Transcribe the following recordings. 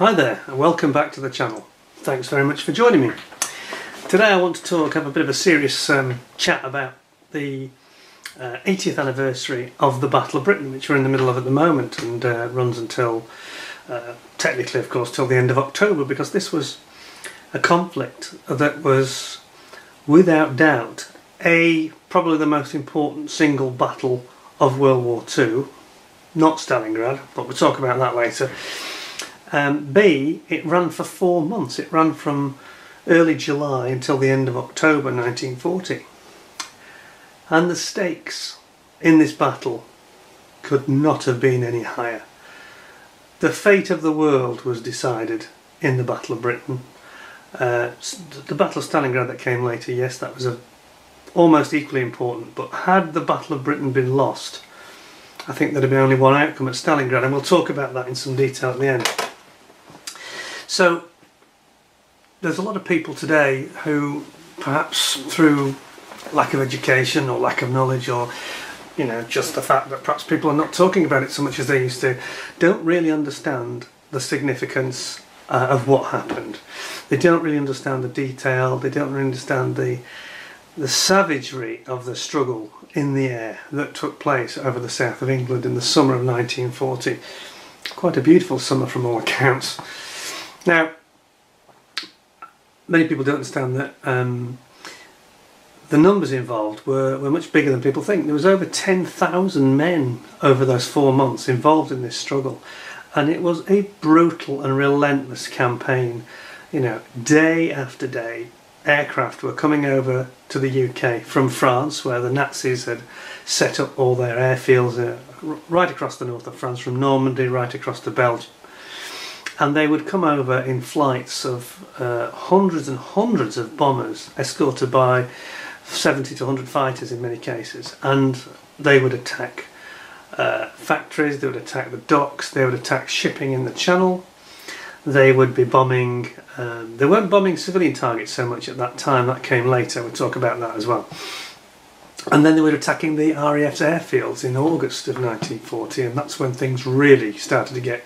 Hi there and welcome back to the channel. Thanks very much for joining me. Today I want to have a bit of a serious chat about the 80th anniversary of the Battle of Britain, which we're in the middle of at the moment, and runs until, technically of course, till the end of October, because this was a conflict that was without doubt probably the most important single battle of World War II. Not Stalingrad, but we'll talk about that later. B, it ran for 4 months. It ran from early July until the end of October 1940. And the stakes in this battle could not have been any higher. The fate of the world was decided in the Battle of Britain. The Battle of Stalingrad that came later, yes, that was almost equally important, but had the Battle of Britain been lost, I think there'd have been only one outcome at Stalingrad, and we'll talk about that in some detail at the end. So there's a lot of people today who, perhaps through lack of education or lack of knowledge, or just the fact that perhaps people are not talking about it so much as they used to, don't really understand the significance of what happened. They don't really understand the detail. They don't really understand the savagery of the struggle in the air that took place over the south of England in the summer of 1940. Quite a beautiful summer from all accounts. Now, many people don't understand that the numbers involved were much bigger than people think. There was over 10,000 men over those 4 months involved in this struggle, and it was a brutal and relentless campaign. Day after day, aircraft were coming over to the UK from France, where the Nazis had set up all their airfields right across the north of France, from Normandy right across to Belgium. And they would come over in flights of hundreds and hundreds of bombers, escorted by 70 to 100 fighters in many cases, and they would attack factories, they would attack the docks, they would attack shipping in the Channel. They would be bombing, they weren't bombing civilian targets so much at that time, that came later, we'll talk about that as well. And then they were attacking the RAF's airfields in August of 1940, and that's when things really started to get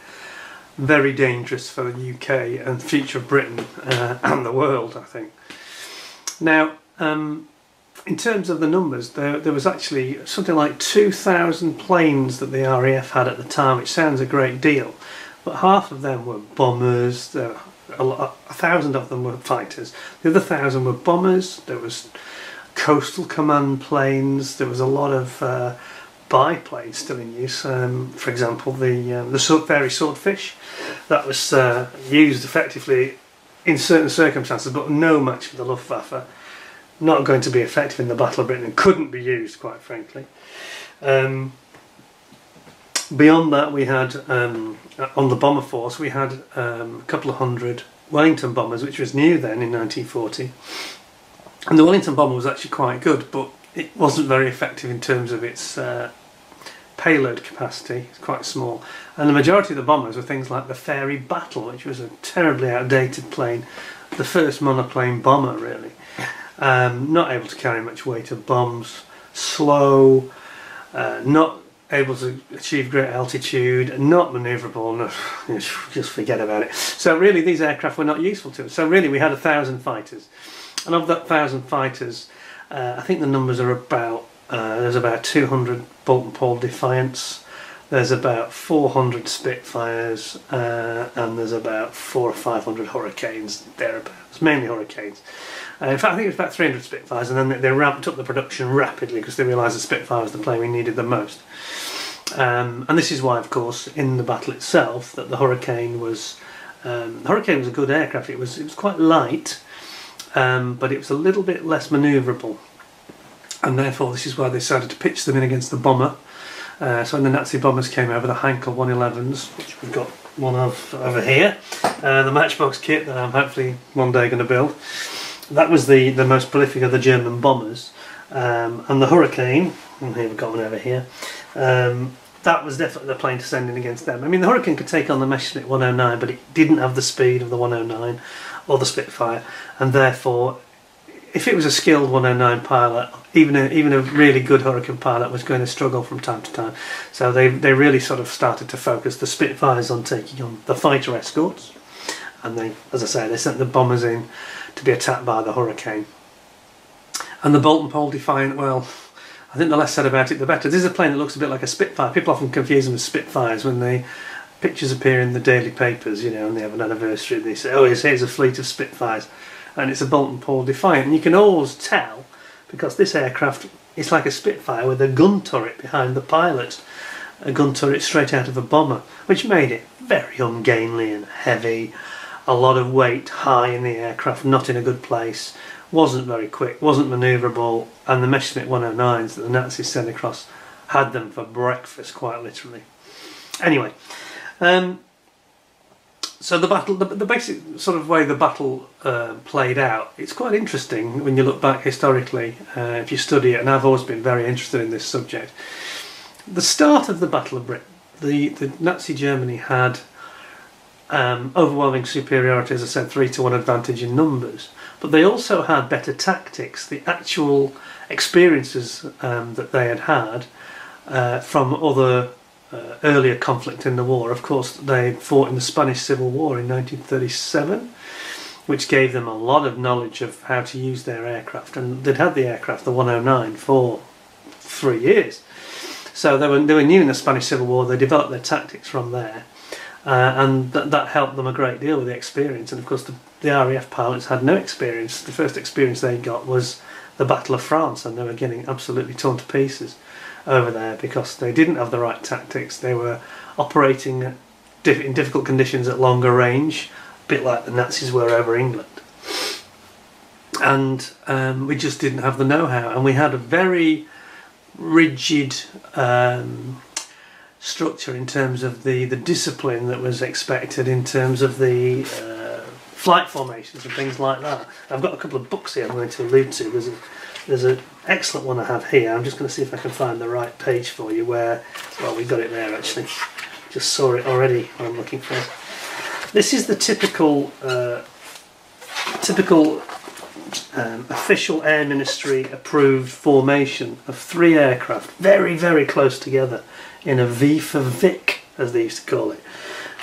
very dangerous for the UK and the future of Britain and the world, I think. Now, in terms of the numbers, there was actually something like 2,000 planes that the RAF had at the time, which sounds a great deal, but half of them were bombers. 1,000 of them were fighters. The other 1,000 were bombers. There was coastal command planes. There was a lot of biplanes still in use. For example, the fairy swordfish that was used effectively in certain circumstances, but no match for the Luftwaffe. Not going to be effective in the Battle of Britain and couldn't be used, quite frankly. Beyond that, we had on the bomber force we had a couple of hundred Wellington bombers, which was new then in 1940. And the Wellington bomber was actually quite good, but it wasn't very effective in terms of its payload capacity. It's quite small, and the majority of the bombers were things like the Fairy Battle, which was a terribly outdated plane, the first monoplane bomber really. Not able to carry much weight of bombs, slow, not able to achieve great altitude, not manoeuvrable, just forget about it. So really these aircraft were not useful to us. So really we had 1,000 fighters, and of that 1,000 fighters, I think the numbers are about, there's about 200 Bolt and Paul Defiants, there's about 400 Spitfires, and there's about 400 or 500 Hurricanes, thereabouts, mainly Hurricanes. In fact, I think it was about 300 Spitfires, and then they ramped up the production rapidly because they realised the Spitfire was the plane we needed the most. And this is why, of course, in the battle itself, that the Hurricane was a good aircraft. It was quite light, but it was a little bit less manoeuvrable, and therefore this is why they decided to pitch them in against the bomber. So when the Nazi bombers came over, the Heinkel 111s, which we've got one of over here, the Matchbox kit that I'm hopefully one day going to build, that was the most prolific of the German bombers. And the Hurricane, and here we've got one over here, that was definitely the plane to send in against them. I mean, the Hurricane could take on the Messerschmitt 109, but it didn't have the speed of the 109 or the Spitfire, and therefore if it was a skilled 109 pilot, even a really good Hurricane pilot was going to struggle from time to time. So they really sort of started to focus the Spitfires on taking on the fighter escorts. and they, as I say, they sent the bombers in to be attacked by the Hurricane. And the Bolt and Pole Defiant, well, I think the less said about it the better. This is a plane that looks a bit like a Spitfire. People often confuse them with Spitfires when the pictures appear in the daily papers, you know, and they have an anniversary and they say, oh, here's a fleet of Spitfires, and it's a Bolt and Pole Defiant. And you can always tell, because this aircraft is like a Spitfire with a gun turret behind the pilot, a gun turret straight out of a bomber, which made it very ungainly and heavy, a lot of weight high in the aircraft, not in a good place, wasn't very quick, wasn't manoeuvrable, and the Messerschmitt 109s that the Nazis sent across had them for breakfast, quite literally. Anyway, so the battle, the basic sort of way the battle played out, it's quite interesting when you look back historically, if you study it, and I've always been very interested in this subject. The start of the Battle of Britain, the Nazi Germany had overwhelming superiority, as I said, 3-1 advantage in numbers, but they also had better tactics. The actual experiences that they had from other earlier conflict in the war. Of course, they fought in the Spanish Civil War in 1937, which gave them a lot of knowledge of how to use their aircraft, and they'd had the aircraft, the 109, for 3 years. So they were new in the Spanish Civil War. They developed their tactics from there, and that helped them a great deal with the experience. And of course the RAF pilots had no experience. The first experience they got was the Battle of France, and they were getting absolutely torn to pieces over there because they didn't have the right tactics. They were operating in difficult conditions at longer range, a bit like the Nazis were over England. And we just didn't have the know-how, and we had a very rigid structure in terms of the discipline that was expected, in terms of the flight formations and things like that. I've got a couple of books here I'm going to allude to. There's an excellent one I have here. I'm just going to see if I can find the right page for you where, well, we got it there actually. Just saw it already what I'm looking for. This is the typical official Air Ministry approved formation of 3 aircraft very, very close together in a V for Vic, as they used to call it.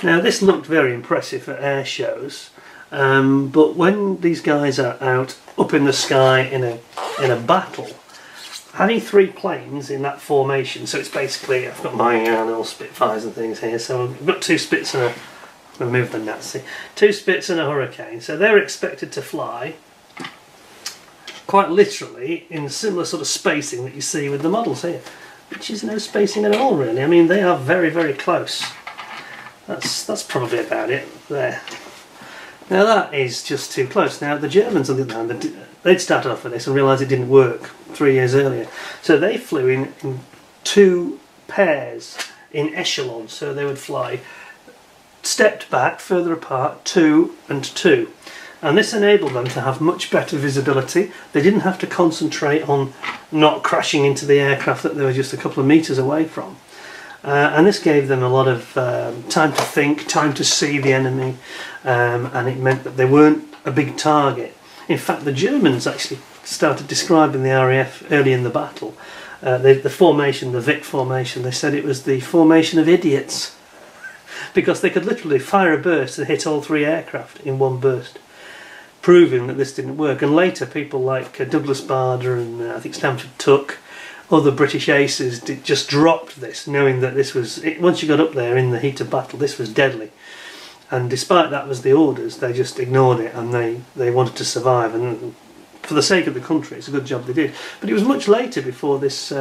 Now this looked very impressive at air shows, but when these guys are out up in the sky in a battle, having 3 planes in that formation, so it's basically, I've got my little Spitfires and things here, so I've got 2 Spits and remove the Nazi, 2 Spits and a Hurricane, so they're expected to fly quite literally in similar sort of spacing that you see with the models here, which is no spacing at all really. I mean, they are very, very close. That's probably about it there. Now that is just too close. Now the Germans, on the other hand, they'd started off with this and realised it didn't work 3 years earlier, so they flew in 2 pairs in echelon, so they would fly stepped back further apart, 2 and 2. And this enabled them to have much better visibility. They didn't have to concentrate on not crashing into the aircraft that they were just a couple of metres away from. And this gave them a lot of time to think, time to see the enemy, and it meant that they weren't a big target. In fact, the Germans actually started describing the RAF early in the battle. The formation, the Vic formation, they said it was the formation of idiots, because they could literally fire a burst and hit all 3 aircraft in one burst, proving that this didn't work. And later people like Douglas Bader and I think Stamford Tuck, other British aces, just dropped this, knowing that this was, once you got up there in the heat of battle, this was deadly. And despite that was the orders, they just ignored it, and they wanted to survive, and for the sake of the country it's a good job they did. But it was much later before this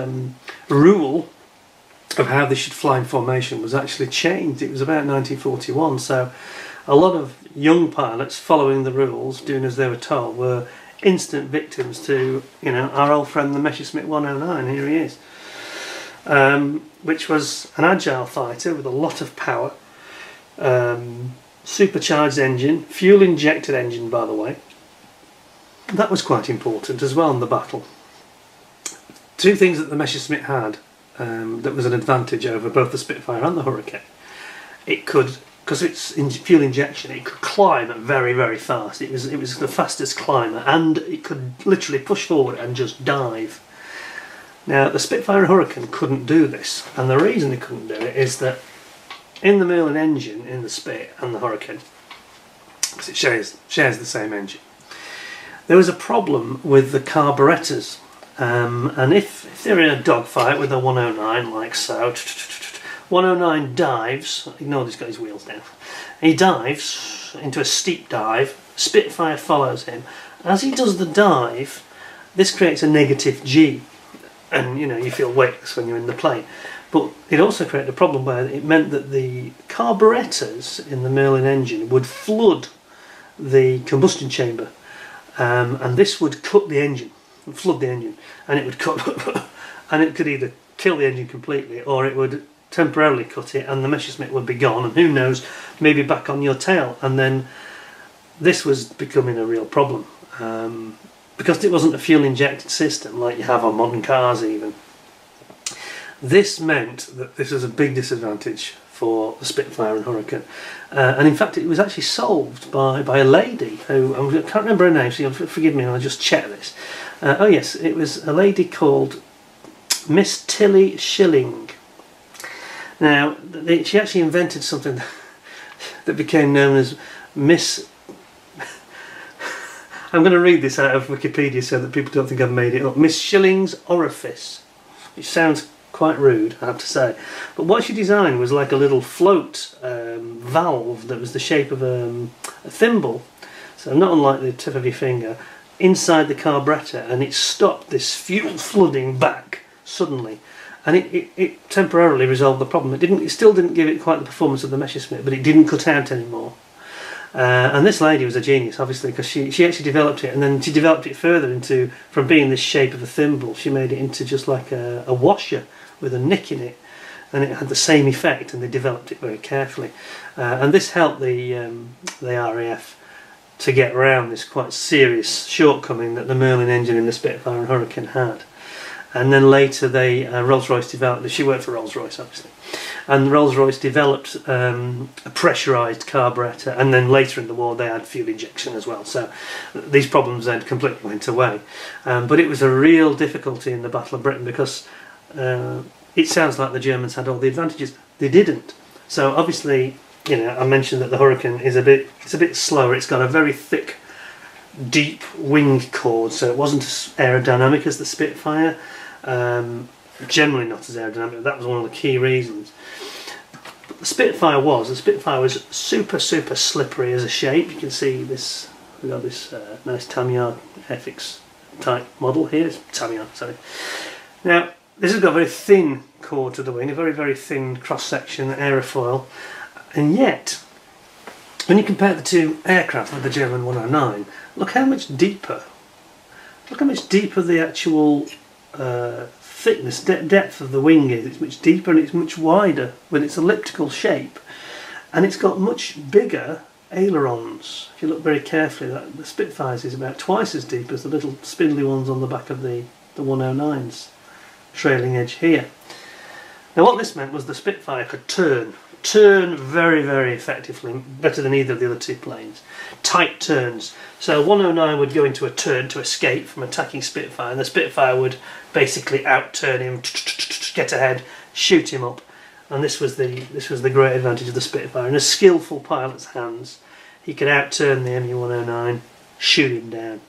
rule of how they should fly in formation was actually changed. It was about 1941, so a lot of young pilots following the rules, doing as they were told, were instant victims to, you know, our old friend the Messerschmitt 109. Here he is, which was an agile fighter with a lot of power, supercharged engine, fuel injected engine, by the way. That was quite important as well in the battle. 2 things that the Messerschmitt had that was an advantage over both the Spitfire and the Hurricane. It could, because it's fuel injection, it could climb very, very fast. It was the fastest climber, and it could literally push forward and just dive. Now the Spitfire and Hurricane couldn't do this, and the reason they couldn't do it is that in the Merlin engine, in the Spit and the Hurricane, because it shares the same engine. There was a problem with the carburettors, and if they're in a dogfight with a 109 like so, 109 dives, ignore this guy's wheels now, he dives into a steep dive, Spitfire follows him. As he does the dive, this creates a negative G, and you know, you feel weightless when you're in the plane. But it also created a problem where it meant that the carburettors in the Merlin engine would flood the combustion chamber, and this would cut the engine, flood the engine, and it would cut, and it could either kill the engine completely or it would temporarily cut it, and the Messerschmitt would be gone, and who knows, maybe back on your tail. And then this was becoming a real problem, because it wasn't a fuel injected system like you have on modern cars even. This meant that this was a big disadvantage for the Spitfire and Hurricane, and in fact it was actually solved by a lady who, I can't remember her name, so you'll forgive me, I'll just check this. Oh yes, it was a lady called Miss Tilly Schilling. Now she actually invented something that became known as Miss... I'm going to read this out of Wikipedia so that people don't think I've made it up. Miss Schilling's orifice, which sounds quite rude, I have to say. But what she designed was like a little float valve that was the shape of a thimble, so not unlike the tip of your finger, inside the carburettor, and it stopped this fuel flooding back suddenly. And it temporarily resolved the problem. It still didn't give it quite the performance of the Messerschmitt, but it didn't cut out anymore. And this lady was a genius, obviously, because she actually developed it, and then she developed it further into, from being this shape of a thimble, she made it into just like a washer with a nick in it, and it had the same effect, and they developed it very carefully. And this helped the RAF to get around this quite serious shortcoming that the Merlin engine in the Spitfire and Hurricane had. And then later Rolls-Royce developed, she worked for Rolls-Royce obviously, and Rolls-Royce developed a pressurised carburettor, and then later in the war they had fuel injection as well, so these problems then completely went away. But it was a real difficulty in the Battle of Britain, because it sounds like the Germans had all the advantages. They didn't. So obviously, you know, I mentioned that the Hurricane is a bit slower. It's got a very thick, deep wing chord, so it wasn't as aerodynamic as the Spitfire. Generally not as aerodynamic. That was one of the key reasons. But the Spitfire was super slippery as a shape. You can see this. We've got this nice Tamiya FX type model here. It's Tamiya, sorry. Now this has got a very thin chord to the wing, a very thin cross section aerofoil, and yet when you compare the two aircraft with the German 109, look how much deeper. Look how much deeper the actual thickness, depth of the wing is. It's much deeper and it's much wider with its elliptical shape, and it's got much bigger ailerons. If you look very carefully, the Spitfire's is about twice as deep as the little spindly ones on the back of the 109's trailing edge here. Now what this meant was the Spitfire could turn very effectively, better than either of the other two planes. Tight turns. So 109 would go into a turn to escape from attacking Spitfire, and the Spitfire would basically outturn him, get ahead, shoot him up. And this was the great advantage of the Spitfire. In a skillful pilot's hands, he could outturn the MU-109, shoot him down.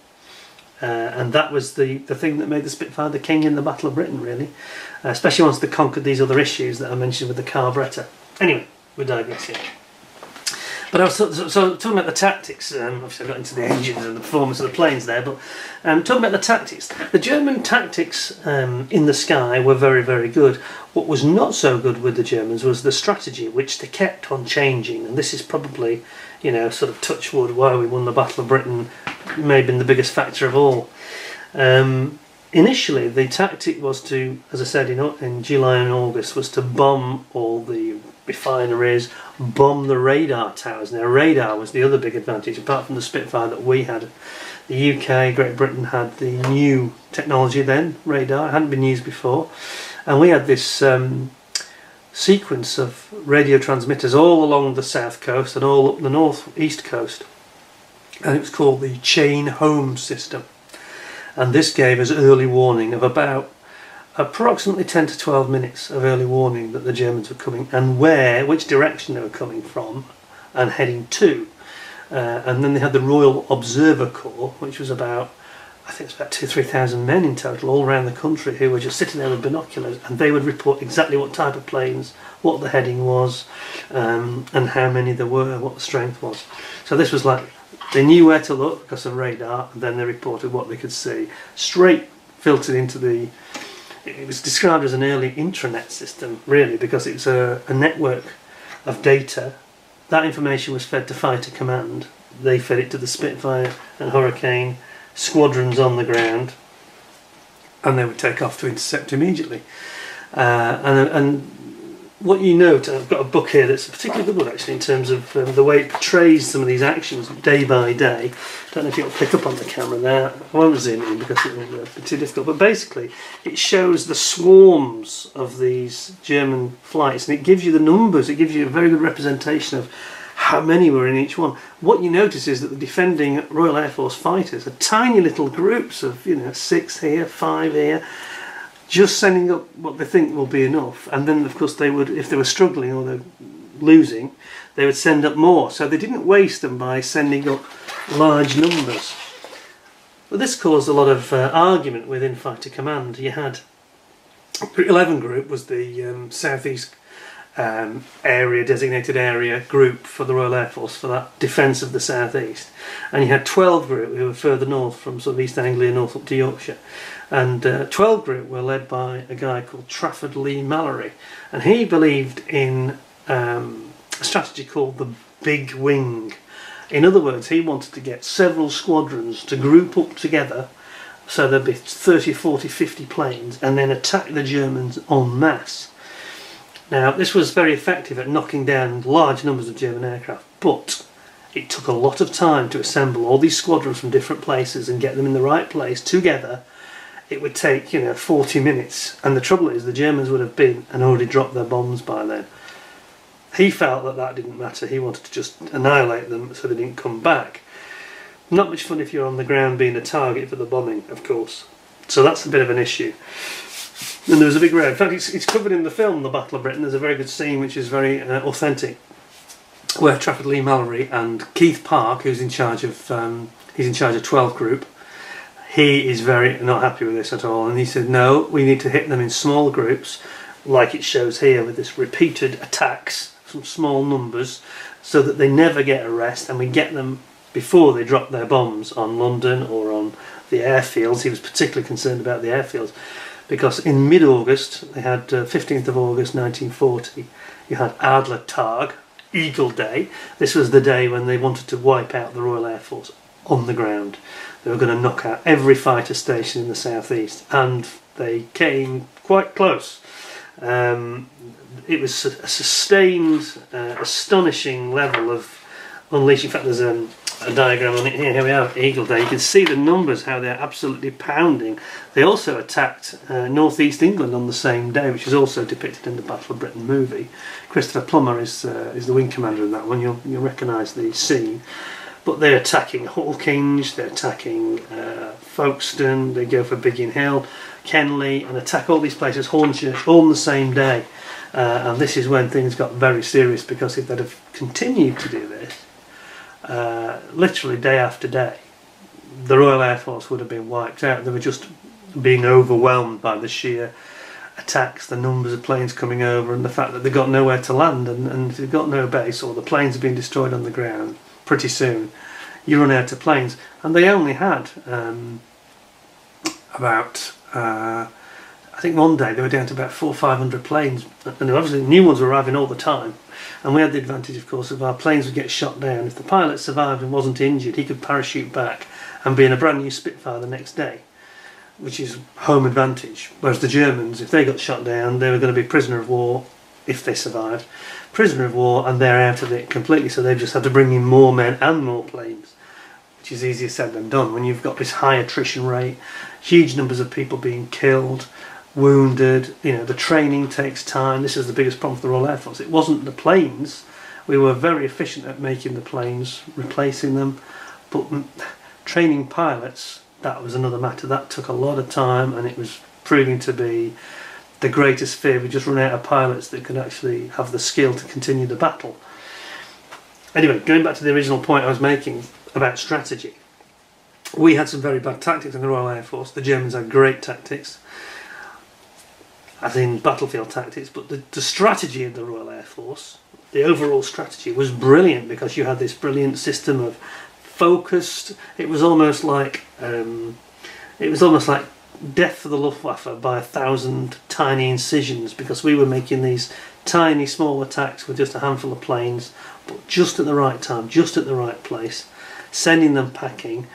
And that was the thing that made the Spitfire the king in the Battle of Britain, really. Especially once they conquered these other issues that I mentioned with the carburettor. Anyway, we digress here. But I was so talking about the tactics. Obviously I got into the engines and the performance of the planes there, but talking about the tactics. The German tactics in the sky were very good. What was not so good with the Germans was the strategy, which they kept on changing, and this is probably, you know, sort of touch wood, why we won the Battle of Britain, may have been the biggest factor of all. Initially the tactic was to, as I said, in July and August, was to bomb all the refineries, bomb the radar towers. Now radar was the other big advantage, apart from the Spitfire that we had. The UK, Great Britain had the new technology then, radar, it hadn't been used before, and we had this sequence of radio transmitters all along the south coast and all up the north-east coast, and it was called the chain home system, and this gave us early warning of about approximately 10 to 12 minutes of early warning that the Germans were coming, and which direction they were coming from and heading to. and then they had the Royal Observer Corps, which was about, I think it's about 2,000-3,000 men in total all around the country who were just sitting there with binoculars, and they would report exactly what type of planes, what the heading was, and how many there were, what the strength was. So this was like, they knew where to look because of radar, and then they reported what they could see. Straight filtered into the, it was described as an early intranet system, really, because it was a network of data. That information was fed to Fighter Command. They fed it to the Spitfire and Hurricane squadrons on the ground, and they would take off to intercept immediately. And what you note, I've got a book here that's a particularly good one actually in terms of the way it portrays some of these actions day by day. Don't know if you'll pick up on the camera there. I won't zoom in because it will be too difficult, but basically it shows the swarms of these German flights, and it gives you the numbers. It gives you a very good representation of how many were in each one. What you notice is that the defending Royal Air Force fighters are tiny little groups of, 6 here, 5 here, just sending up what they think will be enough. And then, of course, they would, if they were struggling or they're losing, they would send up more. So they didn't waste them by sending up large numbers. But this caused a lot of argument within Fighter Command. You had 11 Group was the southeast area, designated area group for the Royal Air Force for that defence of the southeast, and you had 12 Group who were further north from sort of East Anglia north up to Yorkshire, and 12 Group were led by a guy called Trafford Lee Mallory, and he believed in a strategy called the Big Wing. In other words, he wanted to get several squadrons to group up together, so there'd be 30, 40, 50 planes, and then attack the Germans en masse. Now, this was very effective at knocking down large numbers of German aircraft, but it took a lot of time to assemble all these squadrons from different places and get them in the right place together. It would take, 40 minutes, and the trouble is the Germans would have been and already dropped their bombs by then. He felt that that didn't matter. He wanted to just annihilate them so they didn't come back. Not much fun if you're on the ground being a target for the bombing, of course. So that's a bit of an issue. And there was a big row. In fact, it's covered in the film, The Battle of Britain. There's a very good scene which is very authentic, where Trafford Lee Mallory and Keith Park, who's in charge of 12 Group, he is very not happy with this at all, and he said, no, we need to hit them in small groups, like it shows here with this repeated attacks, some small numbers, so that they never get a rest, and we get them before they drop their bombs on London or on the airfields. He was particularly concerned about the airfields, because in mid-August, they had 15th of August 1940, you had Adler Tag, Eagle Day. This was the day when they wanted to wipe out the Royal Air Force on the ground. They were going to knock out every fighter station in the southeast, and they came quite close. It was a sustained, astonishing level of unleashing. In fact, there's a diagram on it here. Here we are, Eagle Day. You can see the numbers, how they're absolutely pounding. They also attacked northeast England on the same day, which is also depicted in the Battle of Britain movie. Christopher Plummer is the wing commander in that one. You'll recognise the scene. But they're attacking Hawkinge, they're attacking Folkestone, they go for Biggin Hill, Kenley, and attack all these places, Hornchurch, all on the same day. And this is when things got very serious, because if they'd have continued to do this, literally day after day, the Royal Air Force would have been wiped out. They were just being overwhelmed by the sheer attacks, the numbers of planes coming over, and the fact that they got nowhere to land, and they've got no base, or the planes have been destroyed on the ground. Pretty soon you run out of planes, and they only had about I think one day they were down to about 400 or 500 planes, and obviously new ones were arriving all the time, and we had the advantage, of course, of our planes would get shot down. If the pilot survived and wasn't injured, he could parachute back and be in a brand new Spitfire the next day, which is home advantage. Whereas the Germans, if they got shot down, they were going to be prisoner of war. If they survived, prisoner of war, and they're out of it completely, so they just have to bring in more men and more planes, which is easier said than done when you've got this high attrition rate, huge numbers of people being killed, wounded. The training takes time. This is the biggest problem for the Royal Air Force. It wasn't the planes. We were very efficient at making the planes, replacing them, but training pilots, that was another matter. That took a lot of time, and it was proving to be the greatest fear. We just run out of pilots that could actually have the skill to continue the battle. Anyway, going back to the original point I was making about strategy. We had some very bad tactics in the Royal Air Force. The Germans had great tactics, as in battlefield tactics, but the strategy of the Royal Air Force, the overall strategy, was brilliant, because you had this brilliant system of focused. It was almost like death for the Luftwaffe by 1,000 tiny incisions, because we were making these tiny small attacks with just a handful of planes, but just at the right time, just at the right place, sending them packing,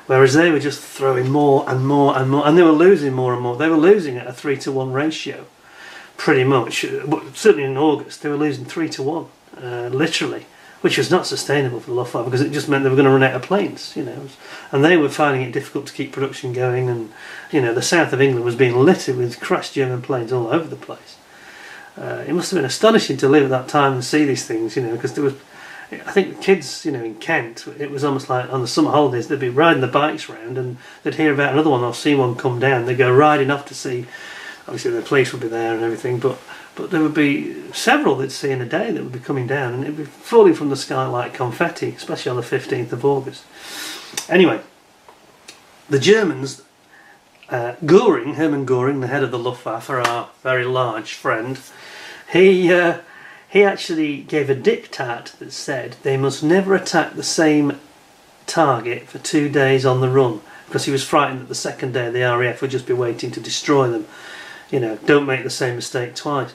whereas they were just throwing more and more and more, and they were losing more and more. They were losing at a 3-to-1 ratio, pretty much. Certainly in August they were losing 3-to-1, literally, which was not sustainable for the Luftwaffe, because it just meant they were going to run out of planes, you know, and they were finding it difficult to keep production going. And you know, the south of England was being littered with crashed German planes all over the place. It must have been astonishing to live at that time and see these things, you know, because there was, I think the kids, you know, in Kent, it was almost like on the summer holidays they'd be riding the bikes around and they'd hear about another one or see one come down. They'd go riding off to see, obviously the police would be there and everything, but there would be several they'd see in a day that would be coming down, and it'd be falling from the sky like confetti, especially on the 15th of August. Anyway, the Germans, Göring, Hermann Göring, the head of the Luftwaffe, our very large friend, he actually gave a diktat that said they must never attack the same target for 2 days on the run, because he was frightened that the second day the RAF would just be waiting to destroy them. You know, don't make the same mistake twice.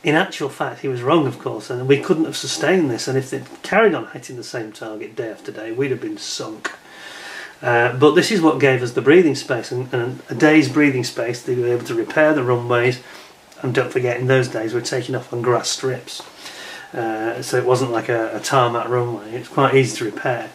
In actual fact, he was wrong, of course, and we couldn't have sustained this, and if they'd carried on hitting the same target day after day, we'd have been sunk. But this is what gave us the breathing space, and a day's breathing space. They were able to repair the runways, and don't forget, in those days we're taking off on grass strips, so it wasn't like a tarmac runway. It's quite easy to repair,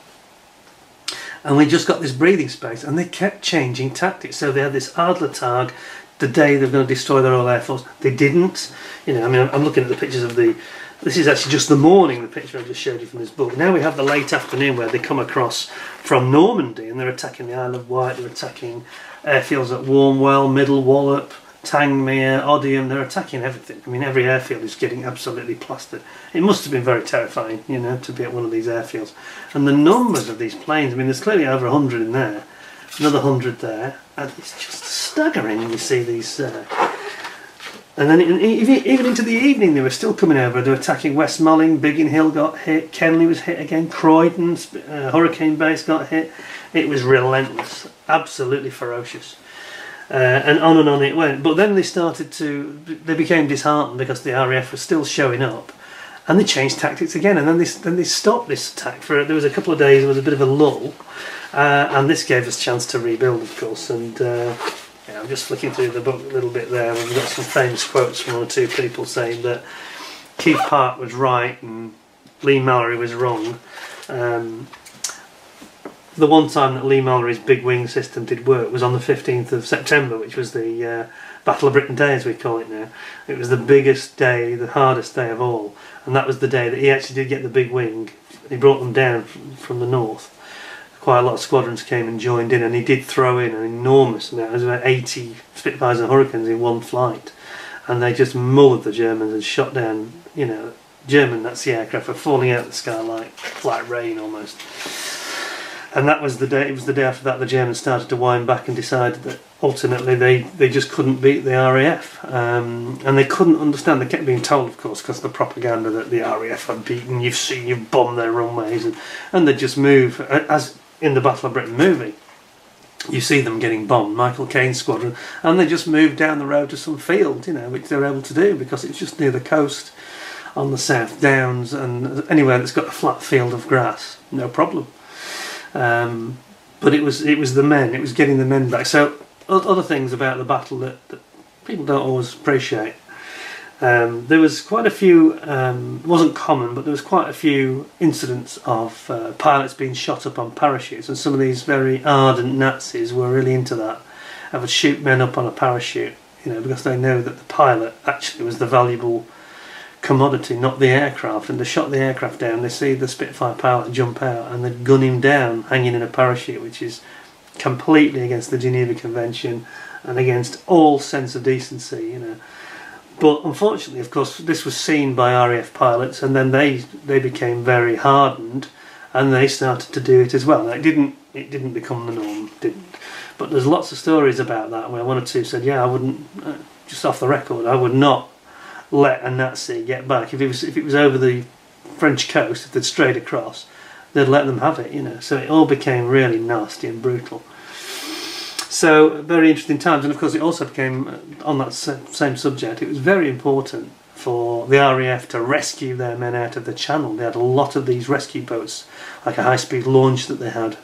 and we just got this breathing space, and they kept changing tactics. So they had this Adler Tag the day they were going to destroy the Royal Air Force. They didn't. You know, I mean, I'm looking at the pictures of this is actually just the morning, the picture I just showed you from this book. Now we have the late afternoon where they come across from Normandy and they're attacking the Isle of Wight, they're attacking airfields at Warmwell, Middle Wallop, Tangmere, Odium. They're attacking everything. I mean, every airfield is getting absolutely plastered. It must have been very terrifying, you know, to be at one of these airfields. And the numbers of these planes, I mean, there's clearly over 100 in there, another 100 there, and it's just staggering when you see these. And then even into the evening they were still coming over. They were attacking Westmoreland, Biggin Hill got hit, Kenley was hit again, Croydon, Hurricane Base got hit. It was relentless, absolutely ferocious. And on it went. But then they became disheartened because the RAF was still showing up, and they changed tactics again. And then they stopped this attack for. There was a couple of days. There was a bit of a lull, and this gave us a chance to rebuild, of course. And yeah, I'm just flicking through the book a little bit there. We've got some famous quotes from one or two people saying that Keith Park was right and Lee Mallory was wrong. The one time that Lee Mallory's big wing system did work was on the 15th of September, which was the Battle of Britain Day, as we call it now. It was the biggest day, the hardest day of all, and that was the day that he actually did get the big wing. He brought them down from the north. Quite a lot of squadrons came and joined in, and he did throw in an enormous amount. It was about 80 Spitfires and Hurricanes in one flight, and they just mullered the Germans and shot down, you know, German Nazi aircraft were falling out of the sky like rain almost. And that was the day. It was the day after that the Germans started to wind back and decided that ultimately they just couldn't beat the RAF, and they couldn't understand. They kept being told, of course, because of the propaganda, that the RAF had beaten. You've bombed their runways, and they just move as in the Battle of Britain movie. You see them getting bombed, Michael Caine's squadron, and they just move down the road to some field, you know, which they're able to do because it's just near the coast, on the South Downs, and anywhere that's got a flat field of grass, no problem. But it was the men. It was getting the men back. So other things about the battle that people don't always appreciate. There was quite a few. It wasn't common, but there was quite a few incidents of pilots being shot up on parachutes, and some of these very ardent Nazis were really into that. They would shoot men up on a parachute, you know, because they know that the pilot actually was the valuable commodity, not the aircraft. And they shot the aircraft down. They see the Spitfire pilot jump out, and they gun him down hanging in a parachute, which is completely against the Geneva Convention and against all sense of decency, you know. But unfortunately, of course, this was seen by RAF pilots, and then they became very hardened, and they started to do it as well. Now, it didn't become the norm, didn't. But there's lots of stories about that where one or two said, yeah, I wouldn't, just off the record, I would not let a Nazi get back. If it was over the French coast, if they'd strayed across, they'd let them have it, you know. So it all became really nasty and brutal. So very interesting times, and of course it also became, on that same subject, it was very important for the RAF to rescue their men out of the Channel. They had a lot of these rescue boats, like a high-speed launch that they had,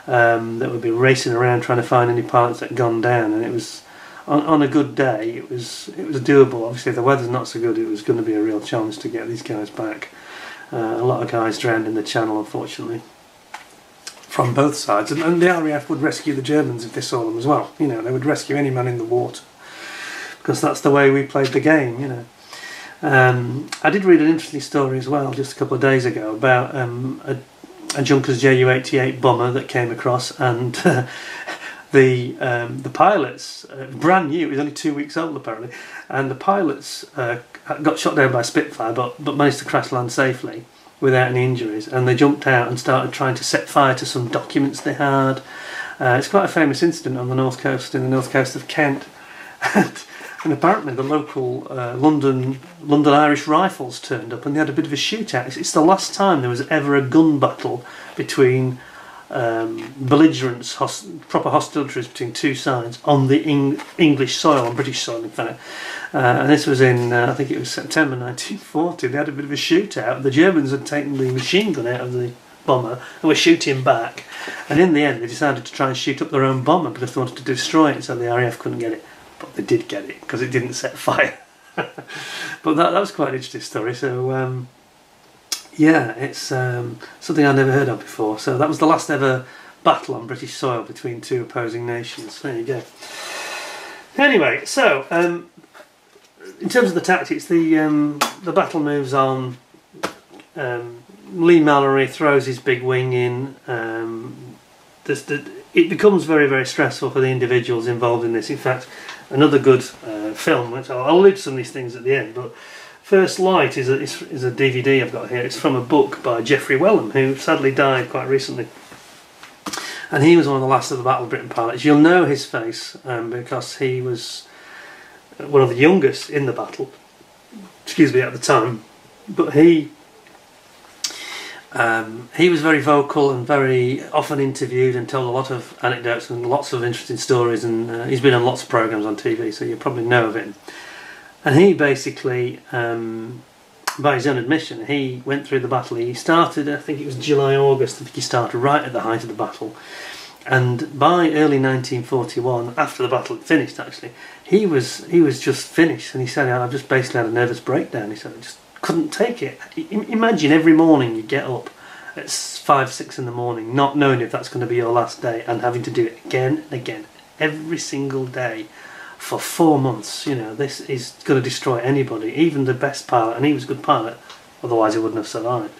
that would be racing around trying to find any pilots that had gone down, and it was, on a good day, it was doable. Obviously if the weather's not so good, it was going to be a real challenge to get these guys back. A lot of guys drowned in the Channel, unfortunately, from both sides, and the RAF would rescue the Germans if they saw them as well. You know, they would rescue any man in the water, because that's the way we played the game, you know. I did read an interesting story as well just a couple of days ago about a Junkers Ju-88 bomber that came across, and the pilots, brand new, it was only 2 weeks old apparently, and the pilots got shot down by Spitfire, but managed to crash land safely without any injuries, and they jumped out and started trying to set fire to some documents they had. It's quite a famous incident on the north coast, in the north coast of Kent, and apparently the local London Irish Rifles turned up, and they had a bit of a shootout. It's the last time there was ever a gun battle between belligerents, proper hostilities between two sides on the English soil, on British soil in fact. And this was in, I think it was September 1940. They had a bit of a shootout. The Germans had taken the machine gun out of the bomber and were shooting back. And in the end, they decided to try and shoot up their own bomber because they wanted to destroy it, so the RAF couldn't get it. But they did get it because it didn't set fire. But that was quite an interesting story. So yeah, it's something I'd never heard of before. So that was the last ever battle on British soil between two opposing nations. There you go. Anyway, so in terms of the tactics, the battle moves on. Lee Mallory throws his big wing in. It becomes very, very stressful for the individuals involved in this. In fact, another good film, which I'll allude to some of these things at the end, but First Light is a DVD I've got here. It's from a book by Geoffrey Wellham, who sadly died quite recently. And he was one of the last of the Battle of Britain pilots. You'll know his face because he was one of the youngest in the battle, excuse me, at the time. But he was very vocal and very often interviewed and told a lot of anecdotes and lots of interesting stories, and he's been on lots of programmes on TV, so you probably know of him. And he basically, by his own admission, he went through the battle. He started, I think it was July, August, I think he started right at the height of the battle. And by early 1941, after the battle had finished actually, he was just finished, and he said, I've just basically had a nervous breakdown. He said, I just couldn't take it. Imagine every morning you get up at 5, 6 in the morning, not knowing if that's going to be your last day, and having to do it again and again, every single day, for 4 months. You know, this is going to destroy anybody, even the best pilot, and he was a good pilot, otherwise he wouldn't have survived.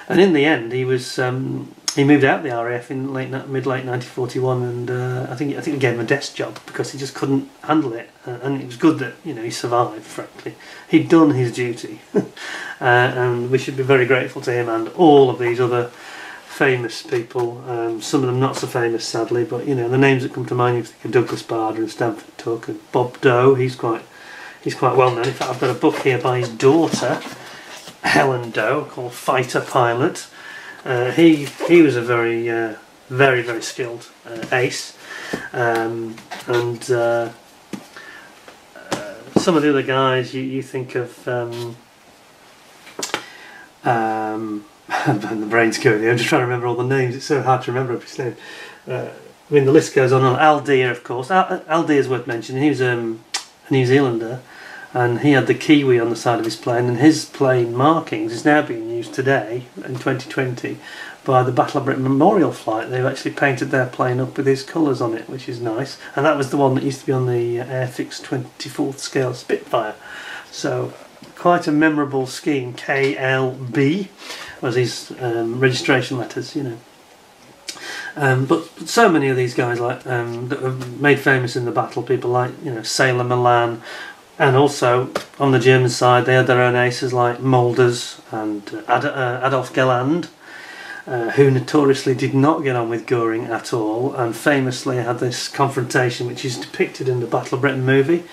And in the end, he moved out of the RAF in mid-late 1941, and I think they gave him a desk job because he just couldn't handle it. And it was good that, you know, he survived. Frankly, he'd done his duty, and we should be very grateful to him and all of these other famous people. Some of them not so famous, sadly, but you know the names that come to mind. You think of Douglas Bader and Stanford Tuck and Bob Doe. He's quite well known. In fact, I've got a book here by his daughter, Helen Doe, called Fighter Pilot. He was a very very skilled ace, and some of the other guys you think of. The brain's going here. I'm just trying to remember all the names. It's so hard to remember every name. I mean, the list goes on. Al Deer, of course. Al Deer's worth mentioning. He was a New Zealander, and he had the Kiwi on the side of his plane, and his plane markings is now being used today in 2020 by the Battle of Britain Memorial Flight. They've actually painted their plane up with his colours on it, which is nice. And that was the one that used to be on the Airfix 24th scale Spitfire. So quite a memorable scheme. KLB was his registration letters, you know. But so many of these guys, like that were made famous in the battle, people like, you know, Sailor Milan, And also, on the German side, they had their own aces like Mulders and Adolf Galland, who notoriously did not get on with Goring at all, and famously had this confrontation which is depicted in the Battle of Britain movie,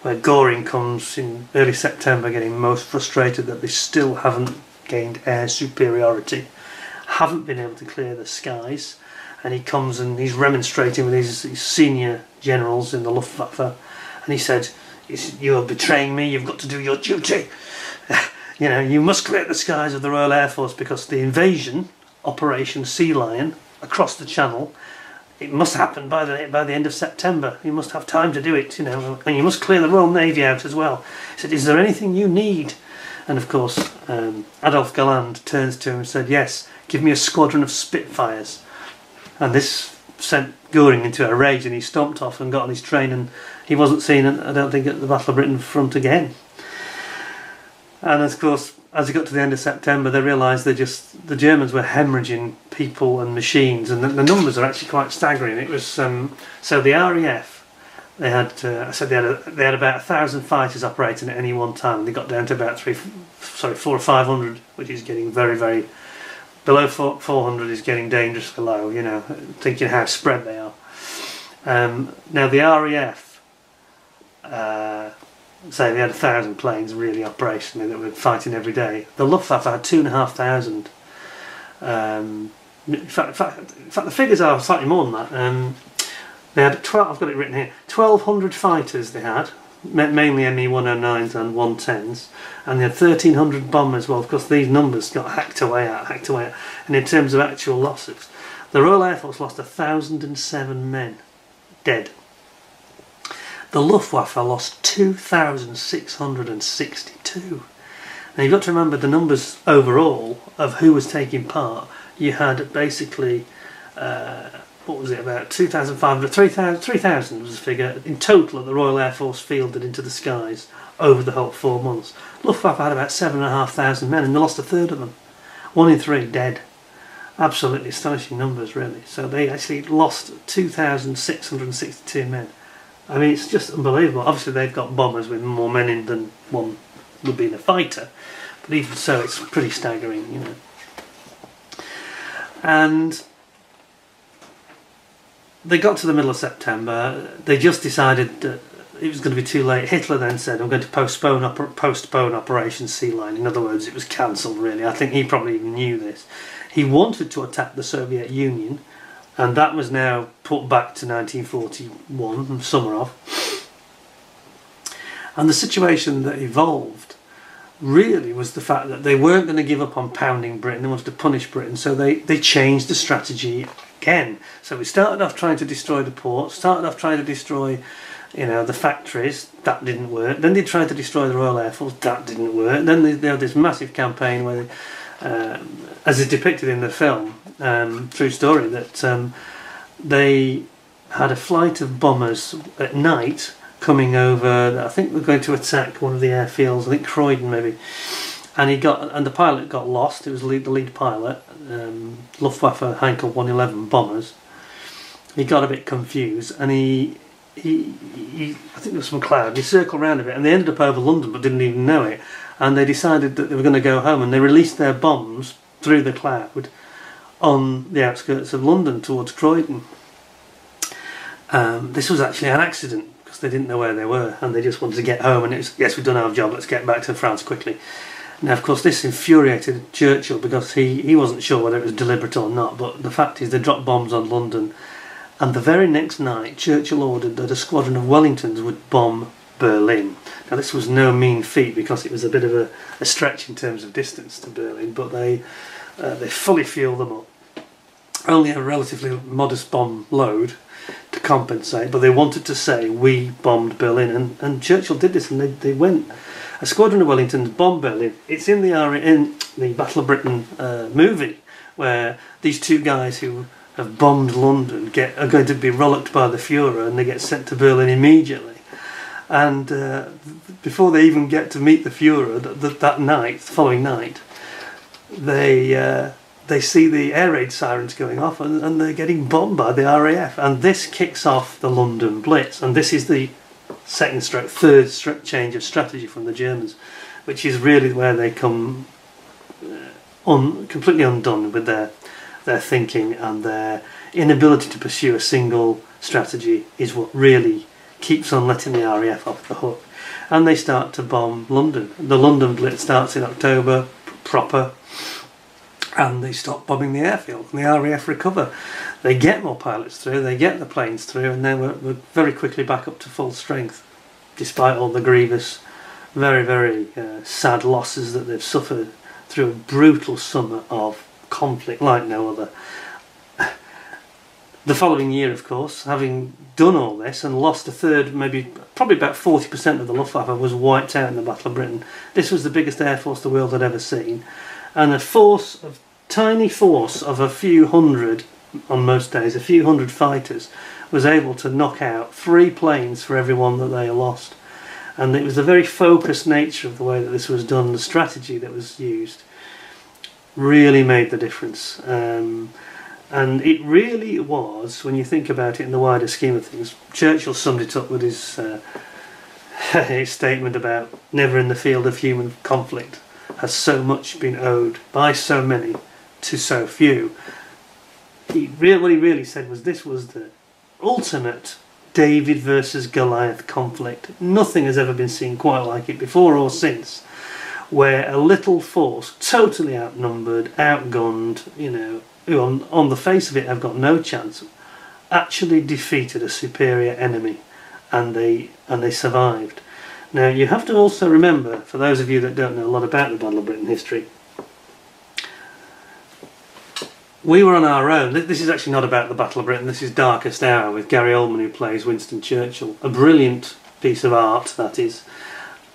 where Goring comes in early September getting most frustrated that they still haven't gained air superiority, haven't been able to clear the skies, and he comes and he's remonstrating with his senior generals in the Luftwaffe, and he said, "You are betraying me, you've got to do your duty. You know, you must clear the skies of the Royal Air Force because the invasion, Operation Sea Lion, across the Channel, it must happen by the end of September. You must have time to do it, you know, and you must clear the Royal Navy out as well." He said, "Is there anything you need?" And of course, Adolf Galland turns to him and said, "Yes, give me a squadron of Spitfires." And this sent Goring into a rage, and he stomped off and got on his train, and he wasn't seen, I don't think, at the Battle of Britain front again. And of course, as he got to the end of September, they realised the Germans were hemorrhaging people and machines, and the numbers are actually quite staggering. It was so the RAF, they had they had about 1,000 fighters operating at any one time. They got down to about 400 or 500, which is getting very, very below 400 is getting dangerously low. You know, thinking how spread they are. Now the RAF. Say they had 1,000 planes really operationally that were fighting every day. The Luftwaffe had 2,500. In fact, the figures are slightly more than that. They had 12. I've got it written here. 1,200 fighters they had, mainly ME-109s and 110s, and they had 1,300 bombers. Well, of course, these numbers got hacked away out. And in terms of actual losses, the Royal Air Force lost 1,007 men dead. The Luftwaffe lost 2,662. Now you've got to remember the numbers overall of who was taking part. You had basically, what was it, about 2,500, 3,000 was the figure in total that the Royal Air Force fielded into the skies over the whole 4 months. Luftwaffe had about 7,500 men, and they lost a third of them. 1 in 3 dead. Absolutely astonishing numbers, really. So they actually lost 2,662 men. I mean, it's just unbelievable. Obviously, they've got bombers with more men in than one would be in a fighter, but even so, it's pretty staggering, you know. And they got to the middle of September. They just decided that it was going to be too late. Hitler then said, "I'm going to postpone Operation Sea Lion." In other words, it was cancelled. Really, I think he probably even knew this. He wanted to attack the Soviet Union, and that was now put back to 1941, summer of. And the situation that evolved really was the fact that they weren't going to give up on pounding Britain. They wanted to punish Britain, so they changed the strategy again. So we started off trying to destroy the ports, started off trying to destroy, you know, the factories. That didn't work. Then they tried to destroy the Royal Air Force. That didn't work. Then they had this massive campaign where they, as is depicted in the film, true story, that they had a flight of bombers at night coming over. I think they're going to attack one of the airfields. I think Croydon maybe, and the pilot got lost. It was the lead pilot, Luftwaffe Heinkel 111 bombers. He got a bit confused, and he I think there was some cloud. He circled around a bit, and they ended up over London, but didn't even know it. And they decided that they were going to go home, and they released their bombs through the cloud on the outskirts of London towards Croydon. This was actually an accident because they didn't know where they were, and they just wanted to get home, and it was, yes, we've done our job, let's get back to France quickly. Now, of course, this infuriated Churchill because he wasn't sure whether it was deliberate or not, but the fact is they dropped bombs on London, and the very next night Churchill ordered that a squadron of Wellingtons would bomb Berlin. Now, this was no mean feat because it was a bit of a stretch in terms of distance to Berlin, but they fully fueled them up. Only a relatively modest bomb load to compensate, but they wanted to say, "We bombed Berlin," and Churchill did this, and they went. A squadron of Wellingtons bombed Berlin. It's in the Battle of Britain movie, where these two guys who have bombed London are going to be rollocked by the Führer, and they get sent to Berlin immediately. And before they even get to meet the Führer that night, the following night, they see the air raid sirens going off, and they're getting bombed by the RAF, and this kicks off the London Blitz. And this is the third change of strategy from the Germans, which is really where they come completely undone with their thinking, and their inability to pursue a single strategy is what really keeps on letting the RAF off the hook. And they start to bomb London. The London Blitz starts in October proper, and they stop bombing the airfield, and the RAF recover. They get more pilots through, they get the planes through, and then we're very quickly back up to full strength, despite all the grievous, very, very sad losses that they've suffered through a brutal summer of conflict like no other. The following year, of course, having done all this and lost a third, probably about 40% of the Luftwaffe was wiped out in the Battle of Britain. This was the biggest air force the world had ever seen, and tiny force of a few hundred, on most days, a few hundred fighters, was able to knock out 3 planes for every one that they lost. And it was the very focused nature of the way that this was done, the strategy that was used, really made the difference. And it really was, when you think about it in the wider scheme of things. Churchill summed it up with his statement about never in the field of human conflict has so much been owed by so many to so few. What he really said was this was the ultimate David versus Goliath conflict. Nothing has ever been seen quite like it before or since, where a little force, totally outnumbered, outgunned, who on the face of it have got no chance, actually defeated a superior enemy, and they survived. Now you have to also remember, for those of you that don't know a lot about the Battle of Britain history, we were on our own. This is actually not about the Battle of Britain, this is Darkest Hour with Gary Oldman, who plays Winston Churchill. A brilliant piece of art, that is.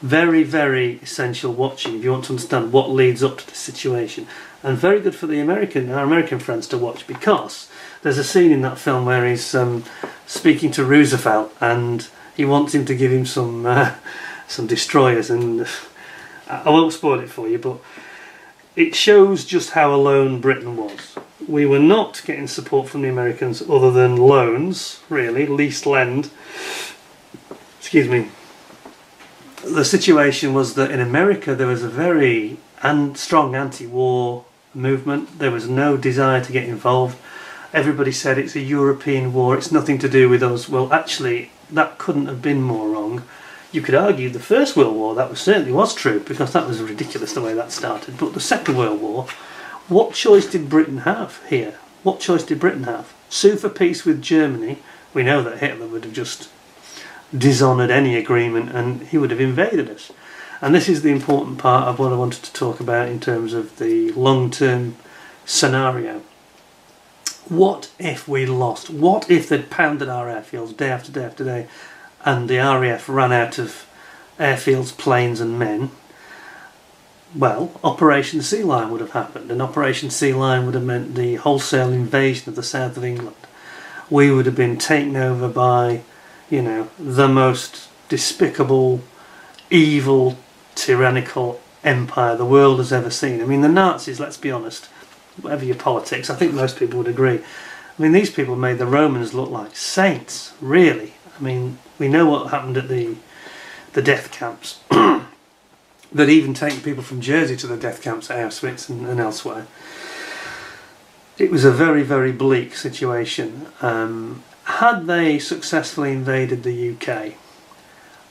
Very, very essential watching if you want to understand what leads up to the situation. And very good for our American friends to watch, because there's a scene in that film where he's speaking to Roosevelt, and he wants him to give him some destroyers, and I won't spoil it for you, but it shows just how alone Britain was. We were not getting support from the Americans other than loans, really, leased lend. Excuse me. The situation was that in America there was a very strong anti-war movement. There was no desire to get involved. Everybody said it's a European war, it's nothing to do with us. Well, actually, that couldn't have been more wrong. You could argue the First World War, that certainly was true, because that was ridiculous the way that started. But the Second World War, what choice did Britain have here? What choice did Britain have? Sue for peace with Germany. We know that Hitler would have just dishonoured any agreement, and he would have invaded us. And this is the important part of what I wanted to talk about in terms of the long-term scenario. What if we lost? What if they'd pounded our airfields day after day after day, and the RAF ran out of airfields, planes and men? Well, Operation Sea Lion would have happened, and Operation Sea Lion would have meant the wholesale invasion of the south of England. We would have been taken over by, the most despicable, evil, tyrannical empire the world has ever seen. I mean, the Nazis, let's be honest, whatever your politics, I think most people would agree. I mean, these people made the Romans look like saints, really. I mean, we know what happened at the death camps. They'd even taken people from Jersey to the death camps at Auschwitz and elsewhere. It was a very, very bleak situation. Had they successfully invaded the UK,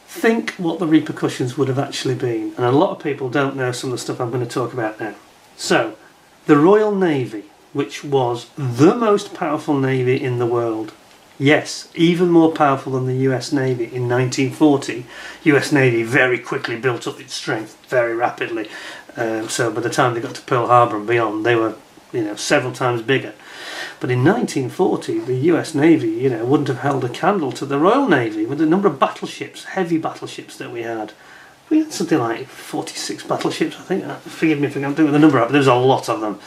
think what the repercussions would have actually been. And a lot of people don't know some of the stuff I'm going to talk about now. So, the Royal Navy, which was the most powerful navy in the world, yes, even more powerful than the US Navy in 1940. US Navy very quickly built up its strength very rapidly. So by the time they got to Pearl Harbor and beyond, they were, several times bigger. But in 1940, the US Navy, wouldn't have held a candle to the Royal Navy with the number of battleships, heavy battleships that we had. We had something like 46 battleships, I think. Forgive me if I can't do the number up, but there's a lot of them.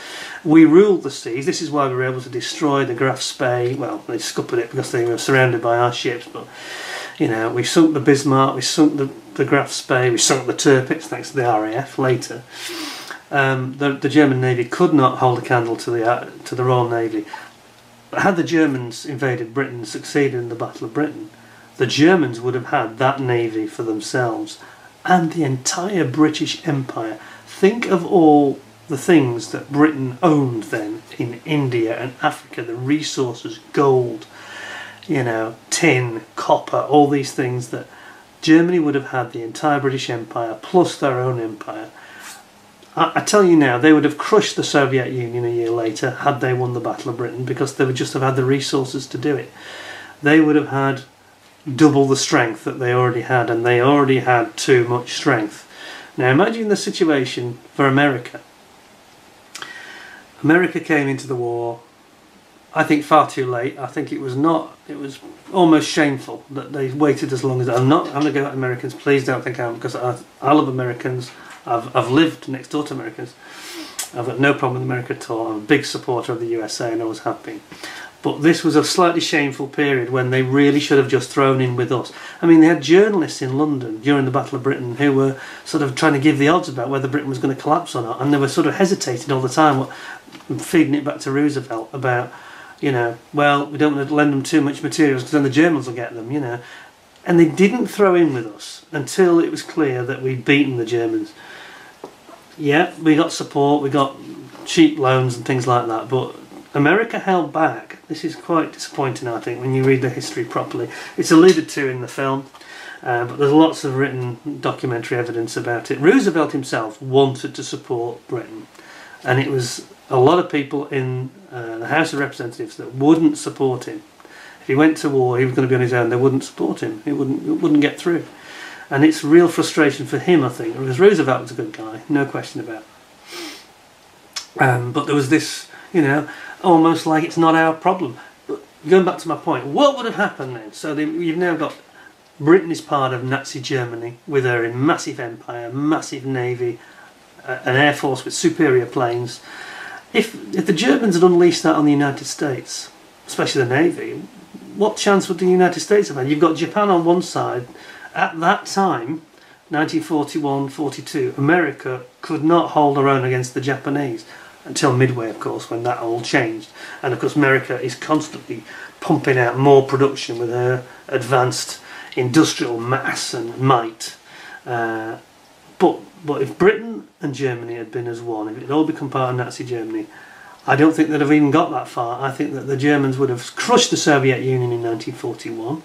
We ruled the seas. This is why we were able to destroy the Graf Spee. Well, they scuppered it because they were surrounded by our ships, but, we sunk the Bismarck, we sunk the Graf Spee, we sunk the Tirpitz, thanks to the RAF later. The German Navy could not hold a candle to the Royal Navy. But had the Germans invaded Britain and succeeded in the Battle of Britain, the Germans would have had that navy for themselves, and the entire British Empire. Think of all the things that Britain owned then in India and Africa, the resources, gold, you know, tin, copper, all these things that Germany would have had, the entire British Empire plus their own empire. I tell you now, they would have crushed the Soviet Union a year later had they won the Battle of Britain, because they would just have had the resources to do it. They would have had double the strength that they already had, and they already had too much strength. Now imagine the situation for America. America came into the war, I think, far too late. I think it was almost shameful that they waited as long as. I'm not having to go at Americans, please don't think I am, because I love Americans. I've lived next door to Americans. I've got no problem with America at all. I'm a big supporter of the USA and I was happy. But this was a slightly shameful period when they really should have just thrown in with us. I mean, they had journalists in London during the Battle of Britain who were sort of trying to give the odds about whether Britain was going to collapse or not, and they were sort of hesitating all the time, feeding it back to Roosevelt about, you know, well, we don't want to lend them too much materials because then the Germans will get them, you know. And they didn't throw in with us until it was clear that we'd beaten the Germans. Yeah, we got support, we got cheap loans and things like that, but America held back. This is quite disappointing, I think, when you read the history properly. It's alluded to in the film, but there's lots of written documentary evidence about it. Roosevelt himself wanted to support Britain, and it was a lot of people in the House of Representatives that wouldn't support him. If he went to war, he was going to be on his own, they wouldn't support him. It wouldn't get through. And it's real frustration for him, I think, because Roosevelt was a good guy, no question about it. But there was this, you know, almost like it's not our problem. But going back to my point, what would have happened then? So you've now got Britain is part of Nazi Germany with her massive empire, massive navy, an air force with superior planes. If the Germans had unleashed that on the United States, especially the navy, what chance would the United States have had? You've got Japan on one side. At that time, 1941-42, America could not hold her own against the Japanese until Midway, of course, when that all changed. And of course America is constantly pumping out more production with her advanced industrial mass and might. But if Britain and Germany had been as one, if it had all become part of Nazi Germany, I don't think they'd have even got that far. I think that the Germans would have crushed the Soviet Union in 1941.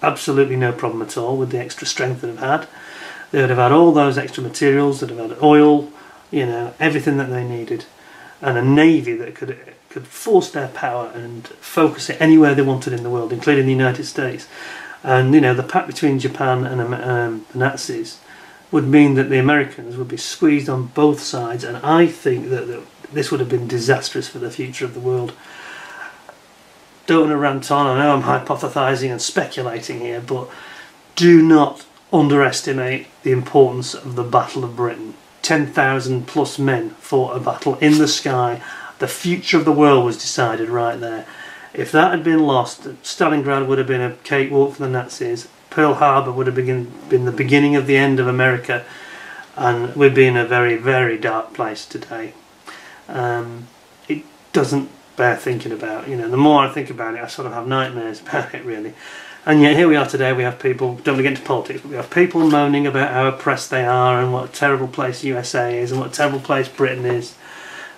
Absolutely no problem at all with the extra strength they'd have had. They would have had all those extra materials, they'd have had oil, you know, everything that they needed, and a navy that could force their power and focus it anywhere they wanted in the world, including the United States. And you know, the pact between Japan and the Nazis would mean that the Americans would be squeezed on both sides, and I think that this would have been disastrous for the future of the world. Don't want to rant on, I know I'm hypothesising and speculating here, but do not underestimate the importance of the Battle of Britain. 10,000 plus men fought a battle in the sky. The future of the world was decided right there. If that had been lost, Stalingrad would have been a cakewalk for the Nazis. Pearl Harbor would have been the beginning of the end of America, and we'd be in a very, very dark place today. It doesn't bear thinking about, you know. The more I think about it, I sort of have nightmares about it, really. And yet here we are today. We have people, don't want to get into politics, but we have people moaning about how oppressed they are and what a terrible place the USA is and what a terrible place Britain is.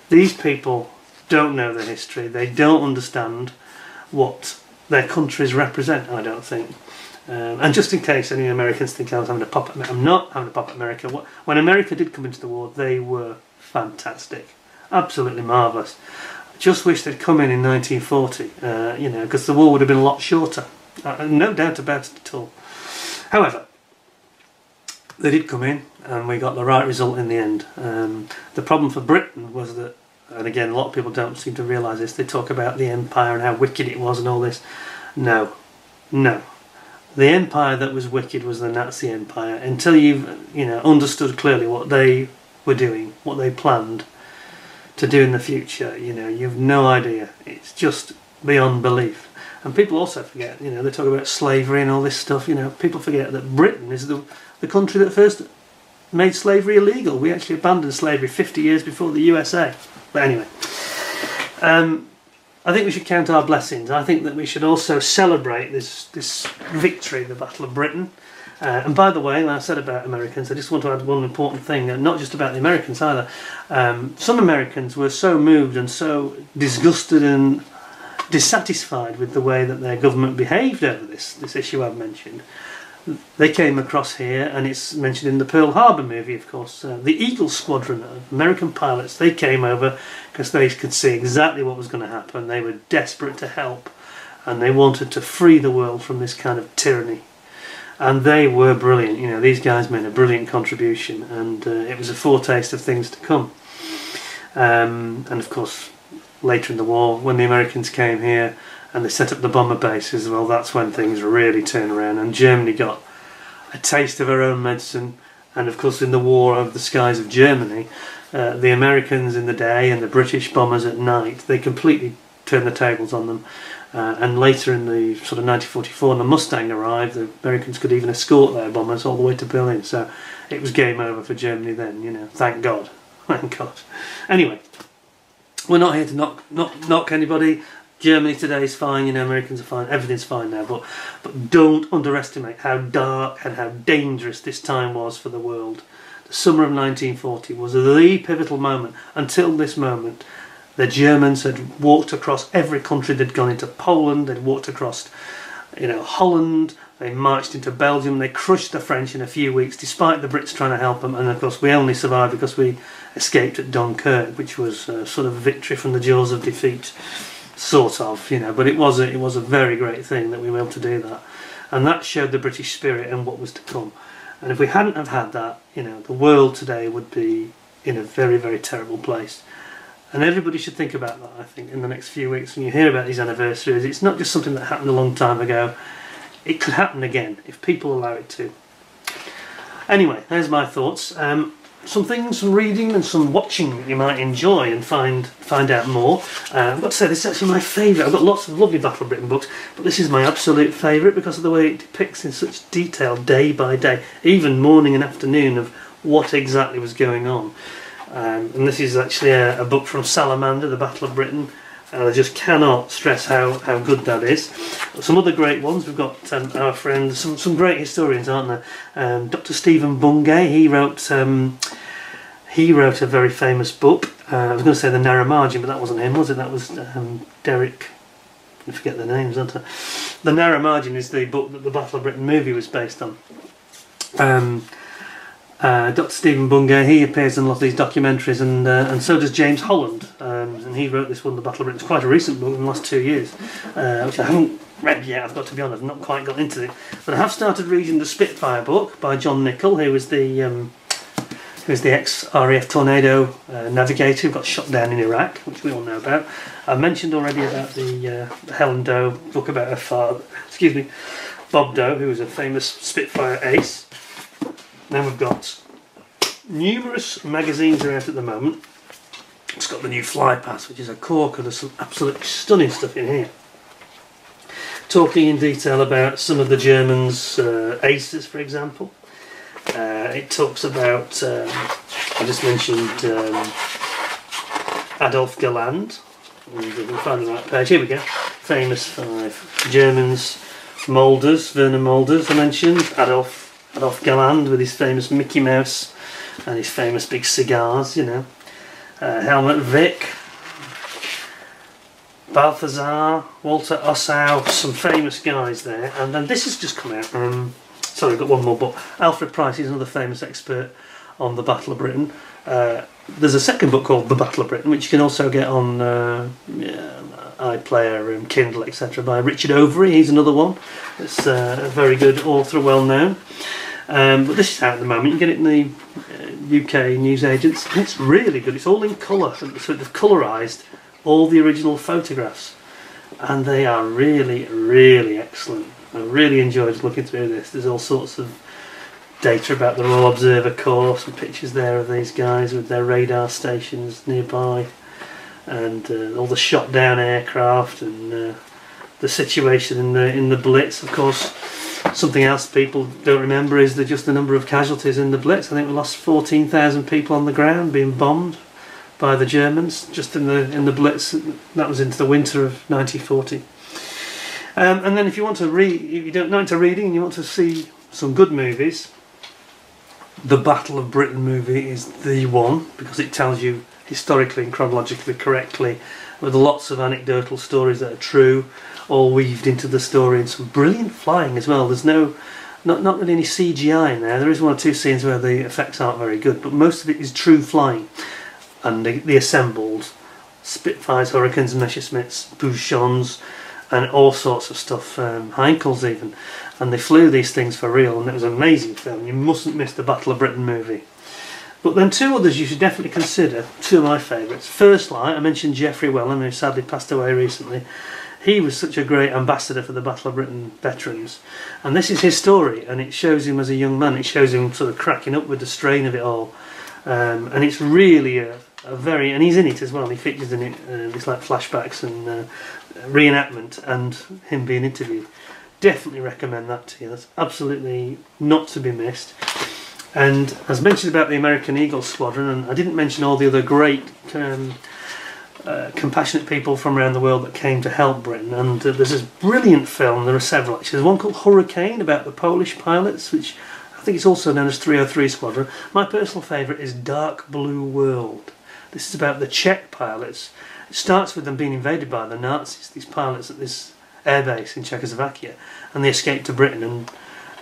These people don't know the history. They don't understand what their countries represent, I don't think. And just in case any Americans think I was having a pop at, I'm not having a pop at America. When America did come into the war, they were fantastic, absolutely marvellous. I just wish they'd come in 1940, you know, because the war would have been a lot shorter. No doubt about it at all. However, they did come in, and we got the right result in the end. The problem for Britain was that, and again, a lot of people don't seem to realise this, they talk about the empire and how wicked it was and all this. No. The empire that was wicked was the Nazi empire. Until you've, you know, understood clearly what they were doing, what they planned to do in the future, you know, you've no idea. It's just beyond belief. And people also forget, you know, they talk about slavery and all this stuff, you know, people forget that Britain is the country that first made slavery illegal. We actually abandoned slavery 50 years before the USA. But anyway, I think we should count our blessings. I think that we should also celebrate this victory, the Battle of Britain. And by the way, like I said about Americans, I just want to add one important thing, not just about the Americans either. Some Americans were so moved and so disgusted and dissatisfied with the way that their government behaved over this issue I've mentioned. They came across here, and it's mentioned in the Pearl Harbor movie, of course. The Eagle Squadron of American pilots, they came over because they could see exactly what was going to happen. They were desperate to help, and they wanted to free the world from this kind of tyranny. And they were brilliant. You know, these guys made a brilliant contribution, and it was a foretaste of things to come. And of course, later in the war, when the Americans came here and they set up the bomber bases, well, that's when things really turned around, and Germany got a taste of her own medicine. And of course, in the war over the skies of Germany, the Americans in the day and the British bombers at night, they completely turned the tables on them. And later in the sort of 1944, when the Mustang arrived, the Americans could even escort their bombers all the way to Berlin. So it was game over for Germany then, you know. Thank God. Thank God. Anyway, we're not here to knock anybody. Germany today is fine, you know, Americans are fine, everything's fine now. But don't underestimate how dark and how dangerous this time was for the world. The summer of 1940 was the pivotal moment. Until this moment, the Germans had walked across every country. They'd gone into Poland, they'd walked across, you know, Holland, they marched into Belgium, they crushed the French in a few weeks despite the Brits trying to help them. And of course we only survived because we escaped at Dunkirk, which was sort of victory from the jaws of defeat, sort of, you know. But it was a very great thing that we were able to do that, and that showed the British spirit and what was to come. And if we hadn't have had that, you know, the world today would be in a very, very terrible place. And everybody should think about that, I think, in the next few weeks when you hear about these anniversaries. It's not just something that happened a long time ago. It could happen again if people allow it to. Anyway, there's my thoughts. Some things, some reading and some watching that you might enjoy and find out more. I've got to say, this is actually my favourite. I've got lots of lovely Battle of Britain books, but this is my absolute favourite because of the way it depicts in such detail, day by day, even morning and afternoon, of what exactly was going on. And this is actually a book from Salamander, The Battle of Britain, and I just cannot stress how good that is. Some other great ones, we've got our friends, some great historians, aren't there? Dr. Stephen Bungay, he wrote a very famous book. I was going to say The Narrow Margin, but that wasn't him, was it? That was Derek, I forget the names, aren't I? The Narrow Margin is the book that the Battle of Britain movie was based on. Dr. Stephen Bungay, he appears in a lot of these documentaries, and so does James Holland, and he wrote this one, The Battle of Britain. It's quite a recent book in the last 2 years, which I haven't read yet, I've got to be honest, I've not quite got into it. But I have started reading the Spitfire book by John Nichol, who was the ex-RAF Tornado navigator who got shot down in Iraq, which we all know about. I mentioned already about the Helen Doe book about her father, Bob Doe, who was a famous Spitfire ace. Then we've got numerous magazines are out at the moment. It's got the new Fly Pass, which is a corker. There's some absolutely stunning stuff in here. Talking in detail about some of the Germans' aces, for example. It talks about, I just mentioned Adolf Galland. We can find the right page. Here we go. Famous 5 Germans. Mulders, Werner Mulders, I mentioned. Adolf Galland with his famous Mickey Mouse and his famous big cigars, you know. Helmut Wick, Balthazar, Walter Ossow, some famous guys there. And then this has just come out. Sorry, I've got one more book. Alfred Price, he's another famous expert on the Battle of Britain. There's a second book called The Battle of Britain, which you can also get on iPlayer, Kindle, etc. by Richard Overy. He's another one. It's a very good author, well known. But this is out at the moment. You can get it in the UK newsagents. It's really good. It's all in colour, so they've colourised all the original photographs, and they are really, really excellent. I really enjoyed looking through this. There's all sorts of data about the Royal Observer Corps, some pictures there of these guys with their radar stations nearby, and all the shot down aircraft, and the situation in the Blitz. Of course, something else people don't remember is just the number of casualties in the Blitz. I think we lost 14,000 people on the ground being bombed by the Germans just in the Blitz. That was into the winter of 1940. And then if you want to read, if you don't know into reading and you want to see some good movies, the Battle of Britain movie is the one, because it tells you historically and chronologically correctly, with lots of anecdotal stories that are true, all weaved into the story, and some brilliant flying as well. There's not really any CGI in there. There is one or two scenes where the effects aren't very good, but most of it is true flying. And the assembled Spitfires, Hurricanes, Messerschmitts, Bouchons, and all sorts of stuff, Heinkels even, and they flew these things for real, and it was an amazing film. You mustn't miss the Battle of Britain movie. But then two others you should definitely consider, two of my favourites. First Light, I mentioned Geoffrey Wellen, who sadly passed away recently. He was such a great ambassador for the Battle of Britain veterans, and this is his story, and it shows him as a young man. It shows him sort of cracking up with the strain of it all, and it's really a very, and he's in it as well. He features in it. It's like flashbacks and reenactment, and him being interviewed. Definitely recommend that to you. That's absolutely not to be missed. And as mentioned about the American Eagle Squadron, and I didn't mention all the other great compassionate people from around the world that came to help Britain, and there's this brilliant film, there are several actually. There's one called Hurricane about the Polish pilots, which I think it's also known as 303 Squadron. My personal favourite is Dark Blue World. This is about the Czech pilots. It starts with them being invaded by the Nazis, these pilots at this airbase in Czechoslovakia, and they escape to Britain,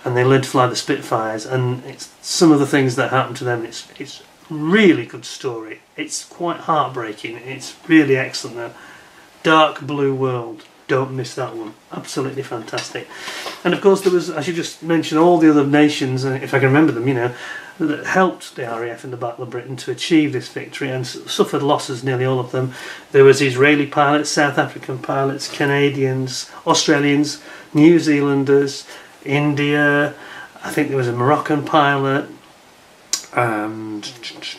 and they learn to fly the Spitfires, and it's some of the things that happen to them. It's really good story. It's quite heartbreaking. It's really excellent though. Dark Blue World. Don't miss that one. Absolutely fantastic. And of course there was, I should just mention all the other nations, if I can remember them, you know, that helped the RAF in the Battle of Britain to achieve this victory, and suffered losses, nearly all of them. There was Israeli pilots, South African pilots, Canadians, Australians, New Zealanders, India, I think there was a Moroccan pilot,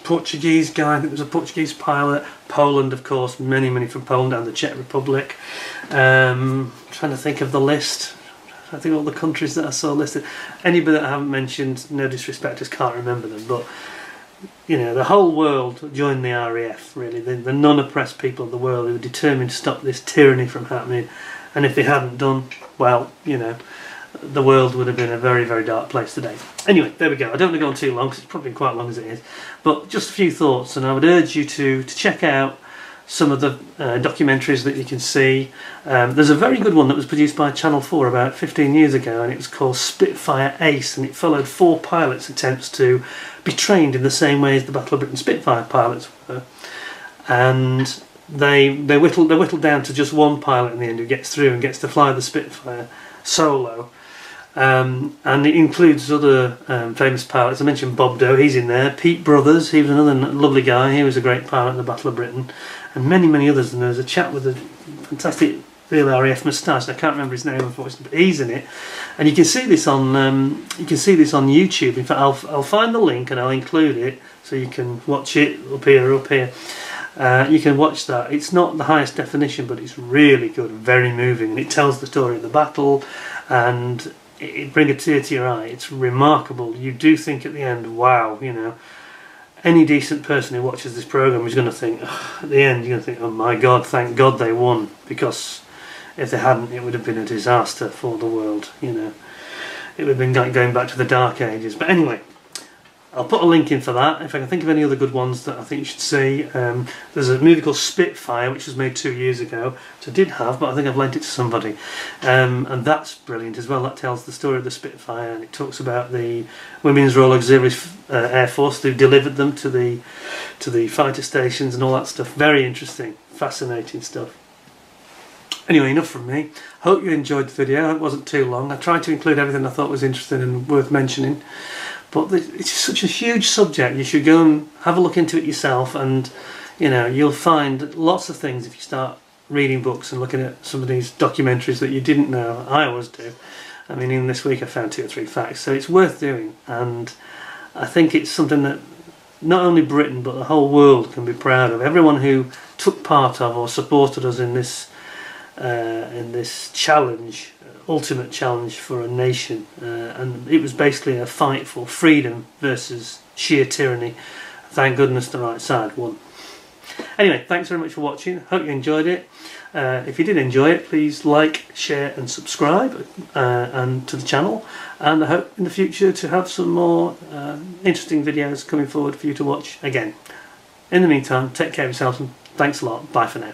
Portuguese guy, I think there was a Portuguese pilot, Poland of course, many from Poland, and the Czech Republic. Trying to think of the list. I think all the countries that I saw listed. Anybody that I haven't mentioned, no disrespect, just can't remember them, but you know, the whole world joined the RAF, really, the non-oppressed people of the world who were determined to stop this tyranny from happening, and if they hadn't done, well, you know, the world would have been a very dark place today. Anyway, there we go. I don't want to go on too long, because it's probably quite long as it is, but just a few thoughts, and I would urge you to check out some of the documentaries that you can see. There's a very good one that was produced by Channel 4 about 15 years ago, and it was called Spitfire Ace, and it followed 4 pilots' attempts to be trained in the same way as the Battle of Britain Spitfire pilots were, and they whittled down to just one pilot in the end who gets through and gets to fly the Spitfire solo. And it includes other famous pilots. I mentioned Bob Doe, he's in there. Pete Brothers, he was another lovely guy, he was a great pilot in the Battle of Britain, and many others. And there's a chap with a fantastic real RAF moustache, I can't remember his name unfortunately, but he's in it, and you can see this on YouTube. In fact, I'll find the link and I'll include it so you can watch it up here. You can watch that. It's not the highest definition, but it's really good, very moving, and it tells the story of the battle, and it brings a tear to your eye. It's remarkable. You do think at the end, wow, you know, any decent person who watches this programme is going to think, at the end, you're going to think, oh my God, thank God they won, because if they hadn't, it would have been a disaster for the world, you know. It would have been like going back to the Dark Ages. But anyway, I'll put a link in for that. If I can think of any other good ones that I think you should see, there's a movie called Spitfire, which was made 2 years ago, which I did have, but I think I've lent it to somebody, and that's brilliant as well. That tells the story of the Spitfire, and it talks about the Women's Royal Auxiliary Air Force who delivered them to the fighter stations and all that stuff. Very interesting, fascinating stuff. Anyway, enough from me. Hope you enjoyed the video. It wasn't too long. I tried to include everything I thought was interesting and worth mentioning. But it's such a huge subject. You should go and have a look into it yourself, and you know, you'll find lots of things if you start reading books and looking at some of these documentaries that you didn't know. I always do. I mean, even this week I found 2 or 3 facts, so it's worth doing, and I think it's something that not only Britain but the whole world can be proud of. Everyone who took part of or supported us in this challenge, ultimate challenge for a nation, and it was basically a fight for freedom versus sheer tyranny. Thank goodness the right side won. Anyway, thanks very much for watching. Hope you enjoyed it. If you did enjoy it, please like, share and subscribe and to the channel. And I hope in the future to have some more interesting videos coming forward for you to watch again. In the meantime, take care of yourselves and thanks a lot. Bye for now.